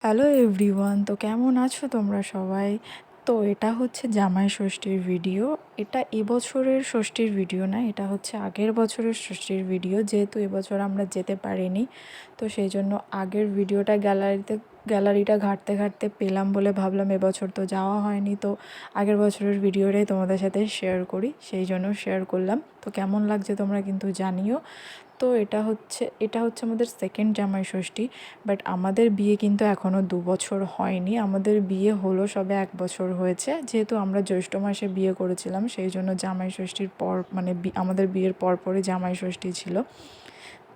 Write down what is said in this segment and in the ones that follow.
Hello everyone, তো কেমন আছো তোমরা সবাই? তো এটা হচ্ছে জামাই ষষ্ঠীর ভিডিও। এটা এবছরের ষষ্ঠীর ভিডিও না, এটা হচ্ছে আগের বছরের ষষ্ঠীর ভিডিও। যেহেতু এবছর আমরা যেতে পারিনি, তো সেই জন্য আগের ভিডিওটা গ্যালারিটা ঘাঁটতে ঘাঁটতে পেলাম বলে ভাবলাম এবছর তো যাওয়া হয়নি, তো আগের বছরের ভিডিওটাই তোমাদের সাথে শেয়ার করি, সেই জন্য শেয়ার করলাম। তো কেমন লাগছে তোমরা কিন্তু জানিও। তো এটা হচ্ছে আমাদের সেকেন্ড জামাই ষষ্ঠী। বাট আমাদের বিয়ে কিন্তু এখনও 2 বছর হয়নি, আমাদের বিয়ে হলো সবে 1 বছর হয়েছে। যেহেতু আমরা জ্যৈষ্ঠ মাসে বিয়ে করেছিলাম, সেই জন্য জামাই ষষ্ঠীর পর মানে আমাদের বিয়ের পরপরই জামাই ষষ্ঠী ছিল।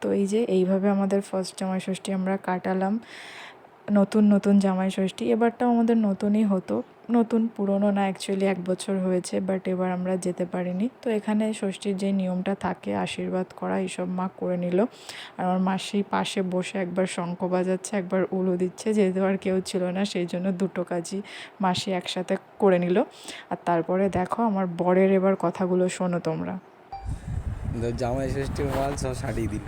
তো এইভাবে আমাদের ফার্স্ট জামাই ষষ্ঠী আমরা কাটালাম। নতুন নতুন জামাই ষষ্ঠী এবারটাও আমাদের নতুনই হতো, নতুন পুরনো না, অ্যাকচুয়ালি 1 বছর হয়েছে, বাট এবার আমরা যেতে পারিনি। তো এখানে ষষ্ঠীর যে নিয়মটা থাকে আশীর্বাদ করা, এইসব মা করে নিল। আর আমার মাসি পাশে বসে একবার শঙ্খ বাজাচ্ছে, একবার উলু দিচ্ছে। যেহেতু আর কেউ ছিল না, সেই জন্য দুটো কাজই মাসি একসাথে করে নিল। আর তারপরে দেখো আমার বরের এবার কথাগুলো শোনো তোমরা। জামাই ষষ্ঠীর মাল সব সারিয়ে দিল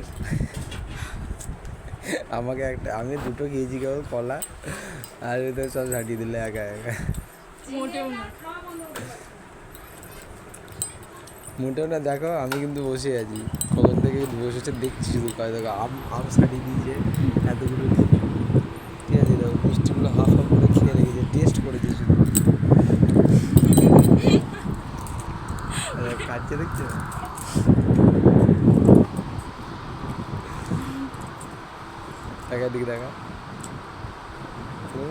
আমাকে একটা, আমি দুটো খেয়েছি কেউ কলা, আর তো সব সারিয়ে দিল একা একা। মোটেও না, দেখো আমি কিন্তু বসে আছি, কখন থেকে বসেছে দেখছি, শুধু কয় দেখো আম আম সারিয়ে দিয়েছে এতগুলো দিন। ঠিক আছে, দেখো মিষ্টিগুলো হাফ হাফ করে খেয়ে রেখেছে, টেস্ট করেছে শুধু। কাটছে দেখছো? দেখা দিকে দেখা। ও